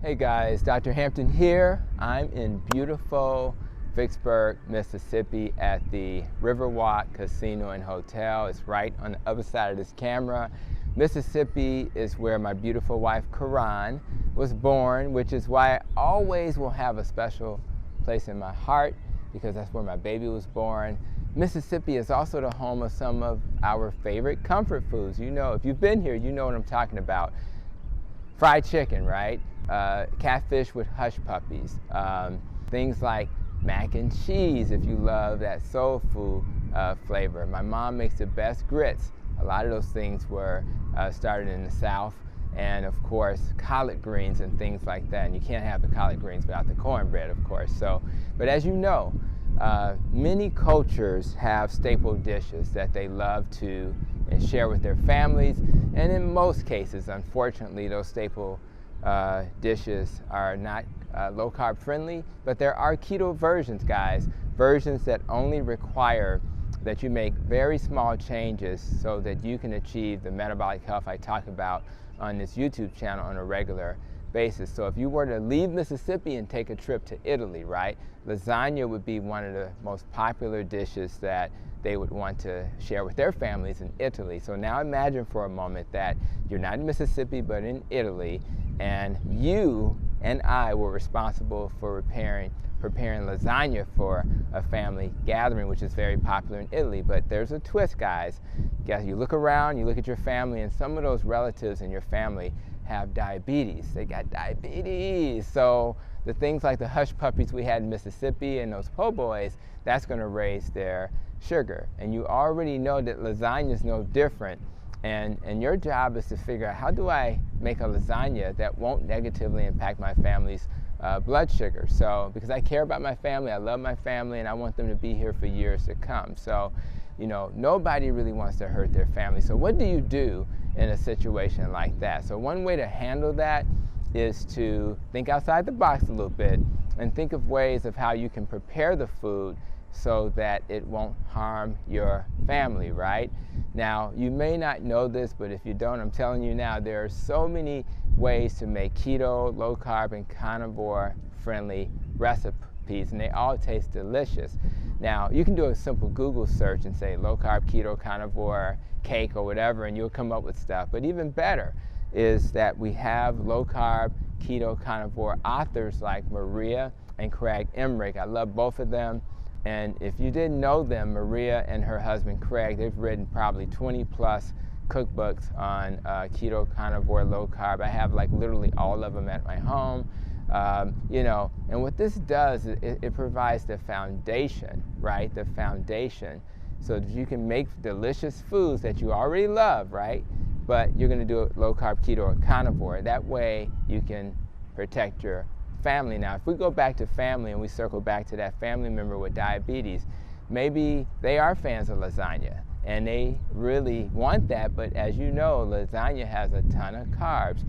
Hey guys, Dr. Hampton here. I'm in beautiful Vicksburg, Mississippi at the Riverwalk Casino and Hotel. It's right on the other side of this camera. Mississippi is where my beautiful wife, Karan, was born, which is why I always will have a special place in my heart because that's where my baby was born. Mississippi is also the home of some of our favorite comfort foods. You know, if you've been here, you know what I'm talking about. Fried chicken, right? Catfish with hush puppies. Things like mac and cheese, if you love that soul food flavor. My mom makes the best grits. A lot of those things were started in the South. And of course, collard greens and things like that. And you can't have the collard greens without the cornbread, of course. So, but as you know, many cultures have staple dishes that they love to and share with their families. And in most cases, unfortunately, those staple dishes are not low carb friendly, but there are keto versions, guys. Versions that only require that you make very small changes so that you can achieve the metabolic health I talk about on this YouTube channel on a regular basis. So if you were to leave Mississippi and take a trip to Italy, right, lasagna would be one of the most popular dishes that they would want to share with their families in Italy. So now imagine for a moment that you're not in Mississippi but in Italy, and you and I were responsible for preparing lasagna for a family gathering, which is very popular in Italy. But there's a twist, guys. You look around, you look at your family, and some of those relatives in your family have diabetes. They got diabetes. So the things like the hush puppies we had in Mississippi and those po' boys, that's going to raise their sugar. And you already know that lasagna is no different. And your job is to figure out, how do I make a lasagna that won't negatively impact my family's blood sugar? So, because I care about my family, I love my family, and I want them to be here for years to come. So, you know, nobody really wants to hurt their family. So what do you do in a situation like that? So one way to handle that is to think outside the box a little bit and think of ways of how you can prepare the food so that it won't harm your family, right? Now, you may not know this, but if you don't, I'm telling you now, there are so many ways to make keto, low carb, and carnivore friendly recipes, and they all taste delicious. Now, you can do a simple Google search and say low carb, keto, carnivore, cake, or whatever, and you'll come up with stuff. But even better is that we have low carb, keto, carnivore authors like Maria and Craig Emmerich. I love both of them. And if you didn't know them, Maria and her husband Craig, they've written probably 20 plus cookbooks on keto, carnivore, low carb. I have like literally all of them at my home. You know, and what this does is it provides the foundation, right? The foundation, so that you can make delicious foods that you already love, right? But you're going to do it low carb, keto, or carnivore. That way you can protect your family. Now, if we go back to family and we circle back to that family member with diabetes, maybe they are fans of lasagna and they really want that, but as you know, lasagna has a ton of carbs.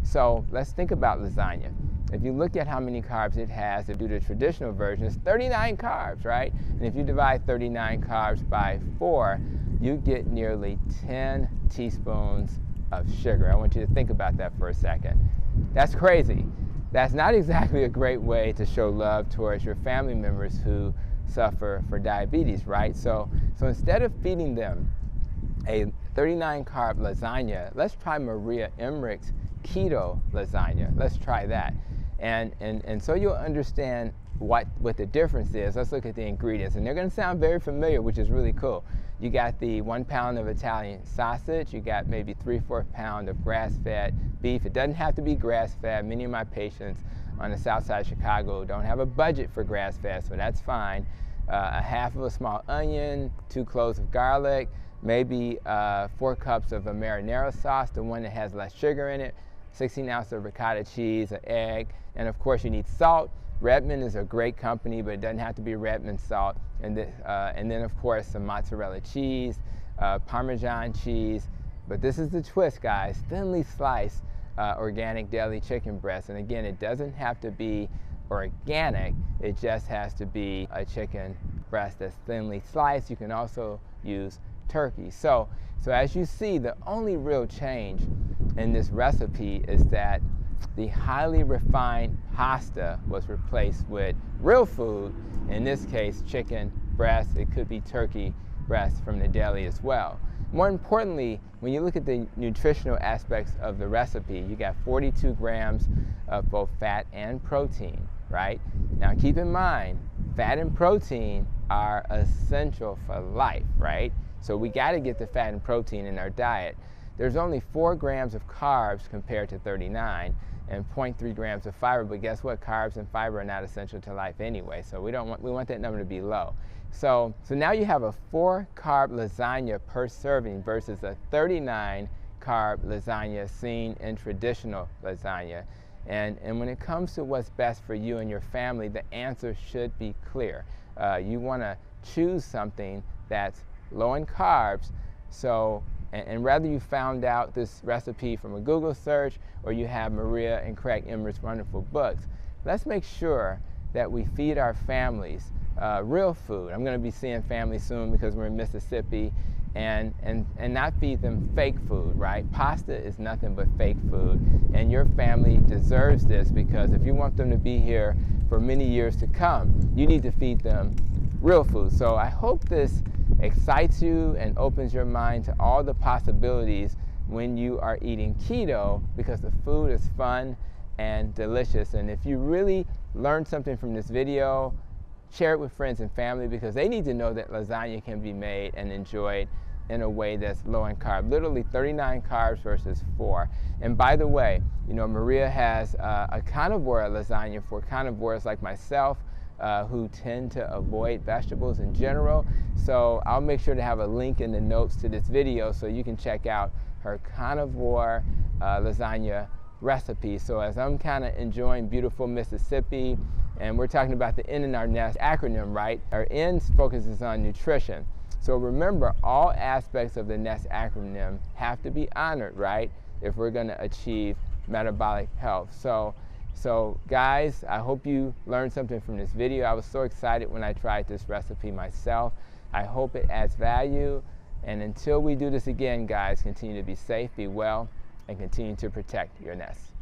So let's think about lasagna. If you look at how many carbs it has, if you do the traditional version, it's 39 carbs, right? And if you divide 39 carbs by 4, you get nearly 10 teaspoons of sugar. I want you to think about that for a second. That's crazy. That's not exactly a great way to show love towards your family members who suffer for diabetes, right? So instead of feeding them a 39 carb lasagna, let's try Maria Emmerich's keto lasagna. Let's try that. And so you'll understand what the difference is. Let's look at the ingredients. And they're going to sound very familiar, which is really cool. You got the 1 pound of Italian sausage. You got maybe 3/4 pound of grass-fed beef. It doesn't have to be grass-fed. Many of my patients on the south side of Chicago don't have a budget for grass-fed, so that's fine. A half of a small onion, 2 cloves of garlic, maybe 4 cups of a marinara sauce, the one that has less sugar in it, 16 ounces of ricotta cheese, an egg, and of course you need salt. Redmond is a great company, but it doesn't have to be Redmond salt. And then of course some mozzarella cheese, Parmesan cheese. But this is the twist, guys. Thinly sliced organic deli chicken breast. And again, it doesn't have to be organic. It just has to be a chicken breast that's thinly sliced. You can also use turkey. So as you see, the only real change in this recipe is that the highly refined pasta was replaced with real food, in this case chicken breast. It could be turkey breast from the deli as well. More importantly, when you look at the nutritional aspects of the recipe, you got 42 grams of both fat and protein, right? Now keep in mind, fat and protein are essential for life, right? So we got to get the fat and protein in our diet. There's only 4 grams of carbs compared to 39 and 0.3 grams of fiber, but guess what? Carbs and fiber are not essential to life anyway, so we want that number to be low. So now you have a 4 carb lasagna per serving versus a 39 carb lasagna seen in traditional lasagna. And when it comes to what's best for you and your family, the answer should be clear. You want to choose something that's low in carbs. And whether you found out this recipe from a Google search or you have Maria and Craig Emmerich's wonderful books, let's make sure that we feed our families real food. I'm going to be seeing family soon because we're in Mississippi, and not feed them fake food, right? Pasta is nothing but fake food, and your family deserves this, because if you want them to be here for many years to come, you need to feed them real food. So I hope this excites you and opens your mind to all the possibilities when you are eating keto, because the food is fun and delicious. And if you really learned something from this video, share it with friends and family, because they need to know that lasagna can be made and enjoyed in a way that's low in carb. Literally 39 carbs versus 4. And by the way, you know, Maria has a carnivore lasagna for carnivores like myself who tend to avoid vegetables in general. So I'll make sure to have a link in the notes to this video so you can check out her carnivore lasagna recipe. So as I'm kind of enjoying beautiful Mississippi, and we're talking about the N in our NEST acronym, right? Our N focuses on nutrition. So remember, all aspects of the NEST acronym have to be honored, right? If we're going to achieve metabolic health. So guys, I hope you learned something from this video. I was so excited when I tried this recipe myself. I hope it adds value. And until we do this again, guys, continue to be safe, be well, and continue to protect your nest.